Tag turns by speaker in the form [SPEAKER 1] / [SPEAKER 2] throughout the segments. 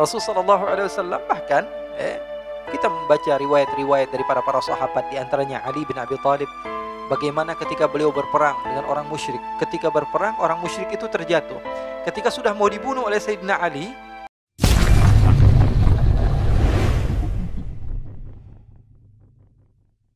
[SPEAKER 1] Rasulullah SAW bahkan kita membaca riwayat-riwayat dari para sahabat, di antaranya Ali bin Abi Thalib, bagaimana ketika beliau berperang dengan orang musyrik. Ketika berperang, orang musyrik itu terjatuh. Ketika sudah mau dibunuh oleh Sayyidina Ali,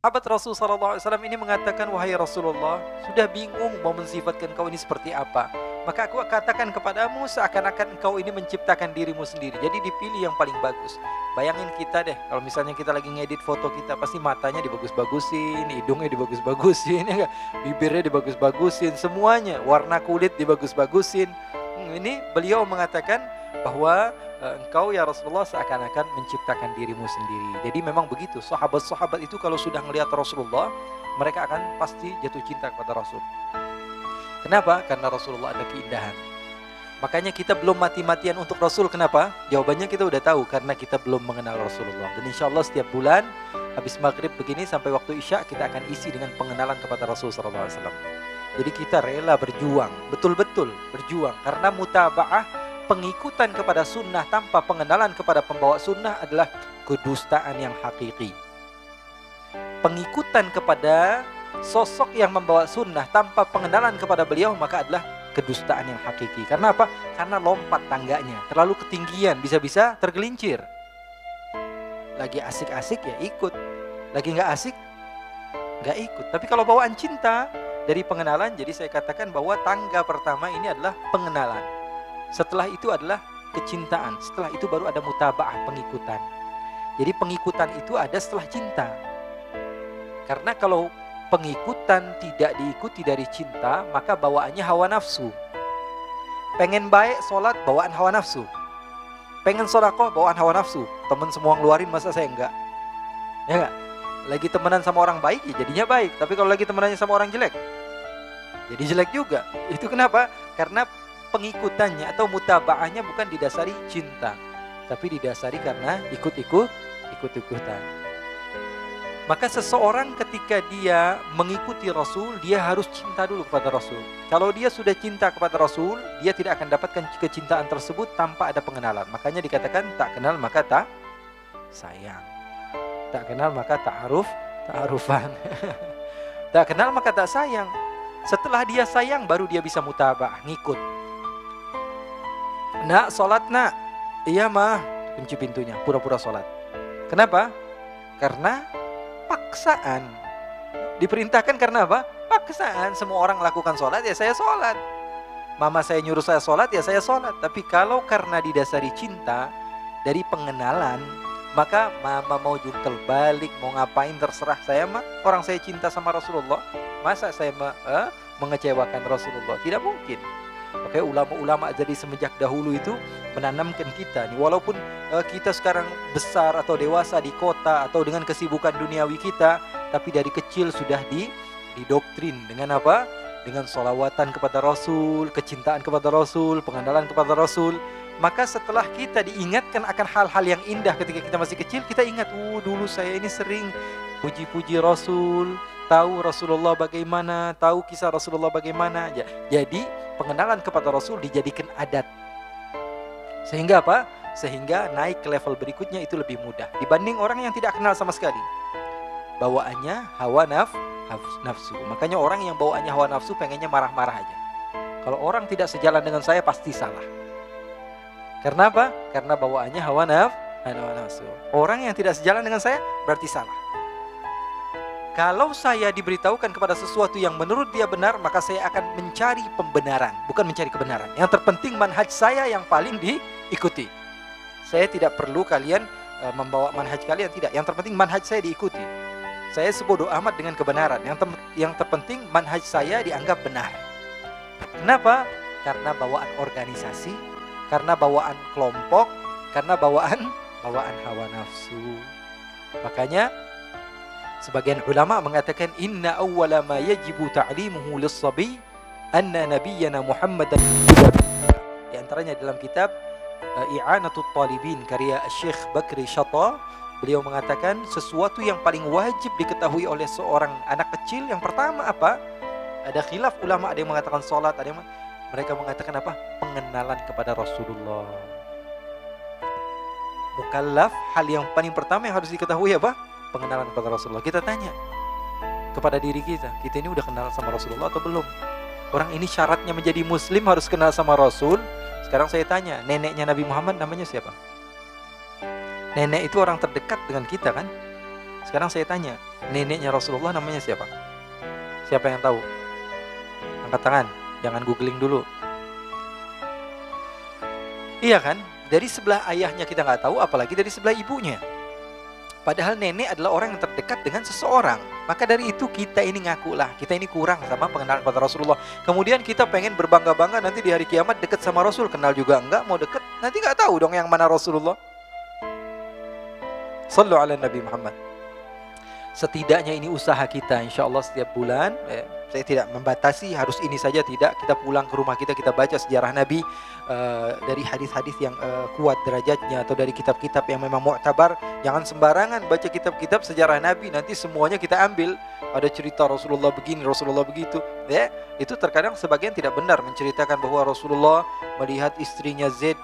[SPEAKER 1] sahabat Rasulullah SAW ini mengatakan, wahai Rasulullah, sudah bingung mau mensifatkan kau ini seperti apa. Maka aku katakan kepadamu seakan-akan engkau ini menciptakan dirimu sendiri. Jadi dipilih yang paling bagus. Bayangin kita deh, kalau misalnya kita lagi ngedit foto kita, pasti matanya dibagus-bagusin, hidungnya dibagus-bagusin, ya, bibirnya dibagus-bagusin, semuanya, warna kulit dibagus-bagusin. Ini beliau mengatakan bahwa engkau ya Rasulullah seakan-akan menciptakan dirimu sendiri. Jadi memang begitu, sahabat-sahabat itu kalau sudah melihat Rasulullah, mereka akan pasti jatuh cinta kepada Rasul. Kenapa? Karena Rasulullah ada keindahan. Makanya kita belum mati-matian untuk Rasul. Kenapa? Jawabannya kita udah tahu, karena kita belum mengenal Rasulullah. Dan insya Allah setiap bulan habis maghrib begini sampai waktu isya, kita akan isi dengan pengenalan kepada Rasul SAW. Jadi kita rela berjuang, betul-betul berjuang, karena mutaba'ah, pengikutan kepada sunnah tanpa pengenalan kepada pembawa sunnah adalah kedustaan yang hakiki. Pengikutan kepada sosok yang membawa sunnah tanpa pengenalan kepada beliau, maka adalah kedustaan yang hakiki. Karena apa? Karena lompat tangganya terlalu ketinggian, bisa-bisa tergelincir. Lagi asik-asik ya ikut, lagi nggak asik nggak ikut. Tapi kalau bawaan cinta dari pengenalan, jadi saya katakan bahwa tangga pertama ini adalah pengenalan. Setelah itu adalah kecintaan. Setelah itu baru ada mutaba'ah, pengikutan. Jadi pengikutan itu ada setelah cinta. Karena kalau pengikutan tidak diikuti dari cinta, maka bawaannya hawa nafsu. Pengen baik sholat, bawaan hawa nafsu. Pengen sodakoh, bawaan hawa nafsu. Temen semua ngeluarin, masa saya enggak? Ya enggak? Lagi temenan sama orang baik, ya jadinya baik. Tapi kalau lagi temenannya sama orang jelek, jadi jelek juga. Itu kenapa? Karena pengikutannya atau mutaba'ahnya bukan didasari cinta, tapi didasari karena ikut-ikutan. Maka seseorang ketika dia mengikuti Rasul, dia harus cinta dulu kepada Rasul. Kalau dia sudah cinta kepada Rasul, dia tidak akan dapatkan kecintaan tersebut tanpa ada pengenalan. Makanya dikatakan tak kenal maka tak sayang. Tak kenal maka ta'arufan. Tak kenal maka tak sayang. Setelah dia sayang, baru dia bisa mutaba'ah, ngikut. Nak, sholat nak. Iya mah, kunci pintunya, pura-pura sholat. Kenapa? Karena paksaan. Diperintahkan karena apa? Paksaan. Semua orang lakukan sholat, ya saya sholat. Mama saya nyuruh saya sholat, ya saya sholat. Tapi kalau karena didasari cinta, dari pengenalan, maka mama mau jungkel balik, mau ngapain terserah saya mah. Orang saya cinta sama Rasulullah, masa saya mengecewakan Rasulullah? Tidak mungkin. Oke, ulama-ulama jadi semenjak dahulu itu menanamkan kita nih, walaupun kita sekarang besar atau dewasa di kota atau dengan kesibukan duniawi kita, tapi dari kecil sudah didoktrin dengan apa? Dengan sholawatan kepada Rasul, kecintaan kepada Rasul, pengenalan kepada Rasul. Maka setelah kita diingatkan akan hal-hal yang indah ketika kita masih kecil, kita ingat, dulu saya ini sering puji-puji Rasul, tahu Rasulullah bagaimana, tahu kisah Rasulullah bagaimana. Jadi pengenalan kepada Rasul dijadikan adat. Sehingga apa? Sehingga naik ke level berikutnya itu lebih mudah dibanding orang yang tidak kenal sama sekali. Bawaannya hawa nafsu. Makanya orang yang bawaannya hawa nafsu pengennya marah-marah aja. Kalau orang tidak sejalan dengan saya pasti salah. Karena apa? Karena bawaannya hawa nafsu. Orang yang tidak sejalan dengan saya berarti salah. Kalau saya diberitahukan kepada sesuatu yang menurut dia benar, maka saya akan mencari pembenaran, bukan mencari kebenaran. Yang terpenting manhaj saya yang paling diikuti. Saya tidak perlu kalian membawa manhaj kalian, tidak. Yang terpenting manhaj saya diikuti. Saya sebodoh amat dengan kebenaran. Yang terpenting manhaj saya dianggap benar. Kenapa? Karena bawaan organisasi, karena bawaan kelompok, karena bawaan hawa nafsu. Makanya sebagian ulama mengatakan inna awwala ma yajibu ta'limuhu lis-sabi anna nabiyyana Muhammadan. Di antaranya dalam kitab I'anatut Talibin karya Syekh Bakri Syata, beliau mengatakan sesuatu yang paling wajib diketahui oleh seorang anak kecil yang pertama apa? Ada khilaf ulama, ada yang mengatakan salat, ada yang mereka mengatakan apa? Pengenalan kepada Rasulullah. mukallaf, hal yang paling pertama yang harus diketahui apa? Pengenalan kepada Rasulullah. Kita tanya kepada diri kita ini udah kenal sama Rasulullah atau belum? Orang ini syaratnya menjadi muslim harus kenal sama Rasul. Sekarang saya tanya, neneknya Nabi Muhammad namanya siapa? Nenek itu orang terdekat dengan kita kan? Sekarang saya tanya, neneknya Rasulullah namanya siapa? Siapa yang tahu? Angkat tangan, jangan googling dulu. Iya kan? Dari sebelah ayahnya kita nggak tahu, apalagi dari sebelah ibunya. Padahal nenek adalah orang yang terdekat dengan seseorang. Maka dari itu kita ini ngakulah, kita ini kurang sama pengenalan kepada Rasulullah. Kemudian kita pengen berbangga-bangga nanti di hari kiamat dekat sama Rasul. Kenal juga enggak, mau deket, nanti nggak tahu dong yang mana Rasulullah. Sallu ala Nabi Muhammad. Setidaknya ini usaha kita, insya Allah setiap bulan. Saya tidak membatasi harus ini saja, tidak. Kita pulang ke rumah kita baca sejarah Nabi dari hadis-hadis yang kuat derajatnya, atau dari kitab-kitab yang memang mu'tabar. Jangan sembarangan baca kitab-kitab sejarah Nabi, nanti semuanya kita ambil. Ada cerita Rasulullah begini, Rasulullah begitu. Itu terkadang sebagian tidak benar, menceritakan bahwa Rasulullah melihat istrinya Zaid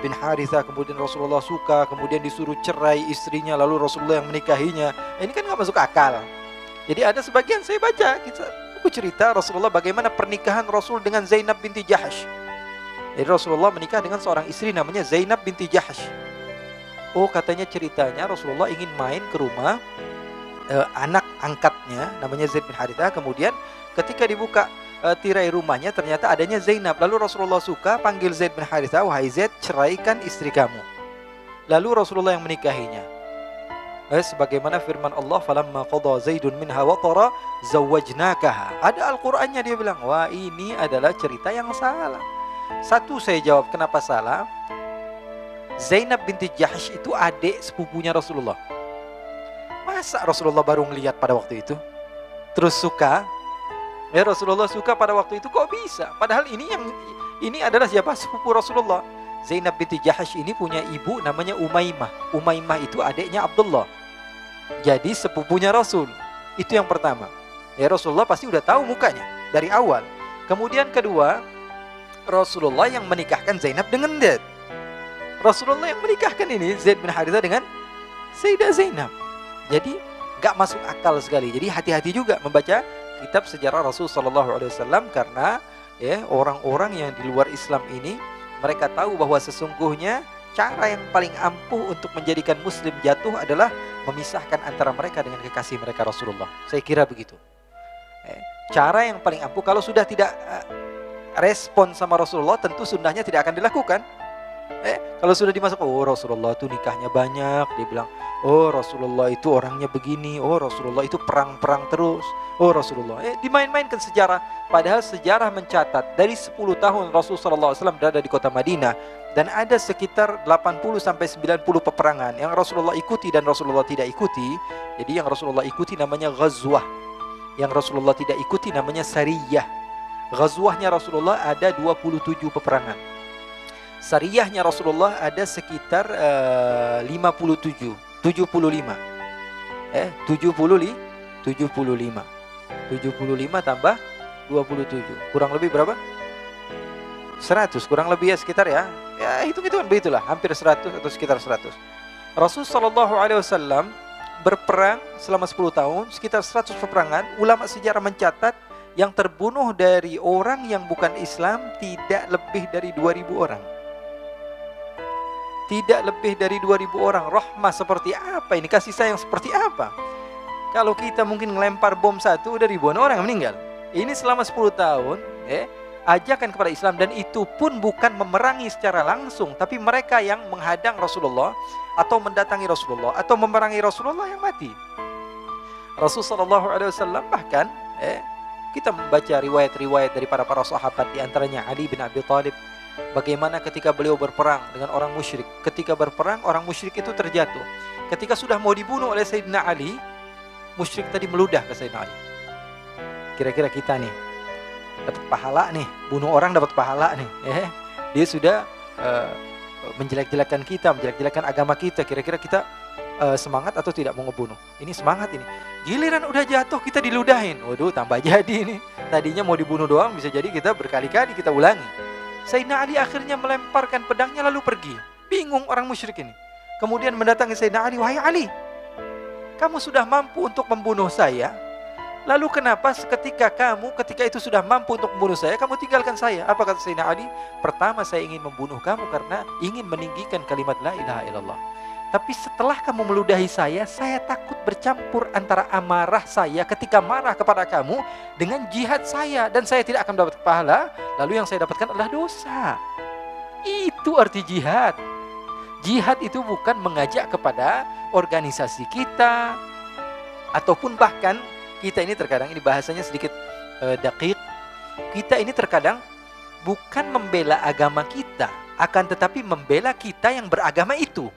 [SPEAKER 1] bin Harithah, kemudian Rasulullah suka, kemudian disuruh cerai istrinya, lalu Rasulullah yang menikahinya. Ini kan nggak masuk akal. Jadi ada sebagian saya baca buku cerita Rasulullah bagaimana pernikahan Rasul dengan Zainab binti Jahsh. Jadi Rasulullah menikah dengan seorang istri namanya Zainab binti Jahsh. Oh, katanya ceritanya Rasulullah ingin main ke rumah anak angkatnya namanya Zaid bin Harithah. Kemudian ketika dibuka tirai rumahnya ternyata adanya Zainab. Lalu Rasulullah suka, panggil Zaid bin Harithah, wahai Zaid, ceraikan istri kamu. Lalu Rasulullah yang menikahinya. Sebagaimana firman Allah, falamma qada Zaidun minha watara zawwajnakaha. Ada Al-Qur'annya, dia bilang, wah ini adalah cerita yang salah. Satu, saya jawab, kenapa salah? Zainab binti Jahsh itu adik sepupunya Rasulullah. Masa Rasulullah baru melihat pada waktu itu terus suka? Rasulullah suka pada waktu itu, kok bisa? Padahal ini adalah siapa? Sepupu Rasulullah. Zainab binti Jahsh ini punya ibu namanya Umaymah. Umaymah itu adiknya Abdullah. Jadi sepupunya Rasul. Itu yang pertama. Rasulullah pasti udah tahu mukanya dari awal. Kemudian kedua, Rasulullah yang menikahkan Zainab dengan Zaid. Rasulullah yang menikahkan ini Zaid bin Harithah dengan Sayyidah Zainab. Jadi gak masuk akal sekali. Jadi hati-hati juga membaca kitab sejarah Rasul Sallallahu Alaihi Wasallam, karena orang-orang yang di luar Islam ini mereka tahu bahwa sesungguhnya cara yang paling ampuh untuk menjadikan muslim jatuh adalah memisahkan antara mereka dengan kekasih mereka Rasulullah. Saya kira begitu. Cara yang paling ampuh, kalau sudah tidak respon sama Rasulullah, tentu sunnahnya tidak akan dilakukan. Kalau sudah dimasuk, oh Rasulullah itu nikahnya banyak, dia bilang, oh Rasulullah itu orangnya begini, oh Rasulullah itu perang-perang terus, oh Rasulullah dimain-mainkan sejarah. Padahal sejarah mencatat dari 10 tahun Rasulullah SAW berada di kota Madinah, dan ada sekitar 80-90 peperangan yang Rasulullah ikuti dan Rasulullah tidak ikuti. Jadi yang Rasulullah ikuti namanya ghazwah, yang Rasulullah tidak ikuti namanya sariyah. Ghazwahnya Rasulullah ada 27 peperangan. Sariyahnya Rasulullah ada sekitar 75 tambah 27 kurang lebih berapa? 100 kurang lebih ya, sekitar ya hitung-hitungan begitulah, hampir 100 atau sekitar 100. Rasul Sallallahu Alaihi Wasallam berperang selama 10 tahun, sekitar 100 peperangan. Ulama sejarah mencatat yang terbunuh dari orang yang bukan Islam tidak lebih dari 2000 orang. Tidak lebih dari 2000 orang. Rahmah seperti apa ini? Kasih sayang seperti apa? Kalau kita mungkin ngelempar bom satu, udah ribuan orang yang meninggal. Ini selama 10 tahun ajakan kepada Islam, dan itu pun bukan memerangi secara langsung, tapi mereka yang menghadang Rasulullah atau mendatangi Rasulullah atau memerangi Rasulullah yang mati. Rasulullah SAW bahkan kita membaca riwayat-riwayat dari para sahabat, di antaranya Ali bin Abi Thalib, bagaimana ketika beliau berperang dengan orang musyrik. Ketika berperang, orang musyrik itu terjatuh. Ketika sudah mau dibunuh oleh Sayyidina Ali, musyrik tadi meludah ke Sayyidina Ali. Kira-kira kita nih dapat pahala nih, bunuh orang dapat pahala nih. Dia sudah menjelek-jelekan kita, menjelek-jelekan agama kita. Kira-kira kita semangat atau tidak mau ngebunuh? Ini semangat ini. Giliran udah jatuh kita diludahin. Waduh, tambah jadi ini. Tadinya mau dibunuh doang, bisa jadi kita berkali-kali kita ulangi. Sayyidina Ali akhirnya melemparkan pedangnya lalu pergi. Bingung orang musyrik ini. kemudian mendatangi Sayyidina Ali, wahai Ali, kamu sudah mampu untuk membunuh saya, lalu kenapa ketika itu sudah mampu untuk membunuh saya, kamu tinggalkan saya? Apa kata Sayyidina Ali? Pertama, saya ingin membunuh kamu karena ingin meninggikan kalimat la ilaha illallah. Tapi setelah kamu meludahi saya takut bercampur antara amarah saya ketika marah kepada kamu dengan jihad saya, dan saya tidak akan mendapat pahala, lalu yang saya dapatkan adalah dosa. Itu arti jihad. Jihad itu bukan mengajak kepada organisasi kita, ataupun bahkan kita ini terkadang, ini bahasanya sedikit dakik, kita ini terkadang bukan membela agama kita, akan tetapi membela kita yang beragama itu.